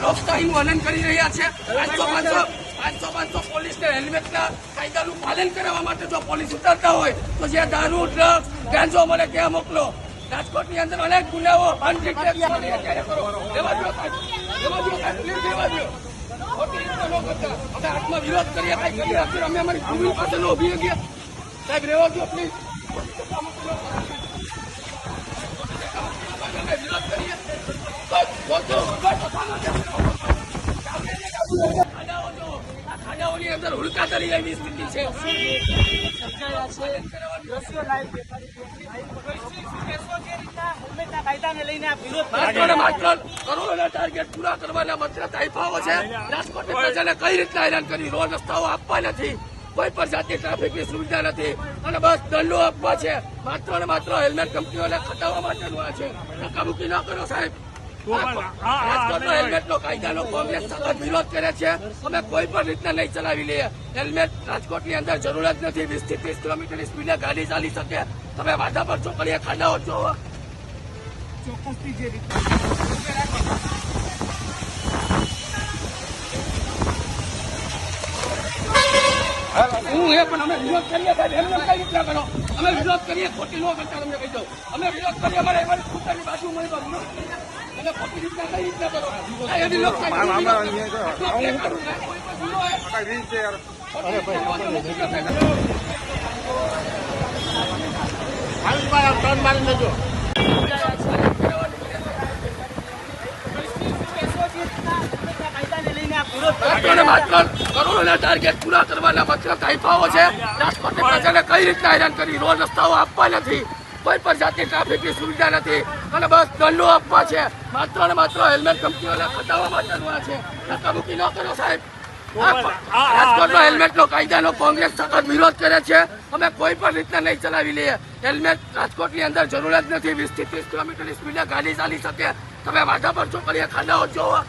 લોકશાહીનું હનન કરી રહ્યા છે. 500 પોલીસને હેલ્મેટના કાયદાનું પાલન કરાવવા માટે જો પોલીસ ઉતરતા હોય તો જે દારૂ, ડ્રગ્સ, ગાંજો મળે ત્યાં મોકલો. રાજકોટની અંદર અનેક ગુનાઓ હાથમાં વિરોધ કરીએ કઈ કરીએ અમે અમારી ભૂમિ પાસે ઉભી ગયા. સાહેબ રહેવા દો પ્લીઝ. વિરોધ કરીએ ખાડાઓની અંદર હુડકા તરી એવી સ્થિતિ છે. કરોડોના ટાર્ગેટ પૂરા કરવાના મંત્ર તાઇફાઓ છે. રાજકોટની પ્રજાને કઈ રીતના હેરાન કરી, રોડ રસ્તાઓ આપવા નથી, કોઈ પણ જાતની ટ્રાફિકની સુવિધા નથી અને બસ દંડો આપવા છે. માત્ર ને માત્ર હેલ્મેટ કંપનીઓને ખટાવવા માટેનું આ છે. ધક્કામુક્કી ન કરો સાહેબ. રાજકોટનો હેલ્મેટનો કાયદાનો કોંગ્રેસ સખત વિરોધ કરે છે. અમે કોઈ પણ રીતના નહીં ચલાવી લઈએ. હેલ્મેટ રાજકોટની અંદર જરૂર જ નથી. 20 થી 30 કિલોમીટરની સ્પીડે ગાડી ચાલી શકે. તમે વાદા પર ચોકડીએ ખાડાઓ જોવો. ચોક્કસથી જે રીતે હું એ પણ અમે વિરોધ કરીએ સાહેબ. હેલ્મેટ કઈ રીતના કરો? અમે વિરોધ કરીએ, ખોટી ન કરતા તમને કહી દઉં. અમે વિરોધ કરીએ અમારી ખુદની બાજુ મળી અને ખોટી રીતના કઈ રીતના કરો? કરોડોના ટાર્ગેટ પૂરા કરવાના મંત્ર તાઇફાઓ છે. રાજકોટની પ્રજાને કઈ રીતના હેરાન કરી, રોડ રસ્તાઓ આપવા નથી, કોઈ પણ જાતની ટ્રાફિકની સુવિધા નથી અને બસ દંડો આપવા છે. માત્ર ને માત્ર હેલ્મેટ કંપનીઓને ખટાવવા માટેનું આ છે. ધક્કામુક્કી ન કરો સાહેબ. રાજકોટનો હેલ્મેટનો કાયદાનો કોંગ્રેસ સખત વિરોધ કરે છે. અમે કોઈ પણ રીતના નહીં ચલાવી લઈએ. હેલ્મેટ રાજકોટની અંદર જરૂર જ નથી. 20 થી 30 કિલોમીટરની સ્પીડે ગાડી ચાલી શકે. તમે વાદા પર ચોકડીએ ખાડાઓ જોવો.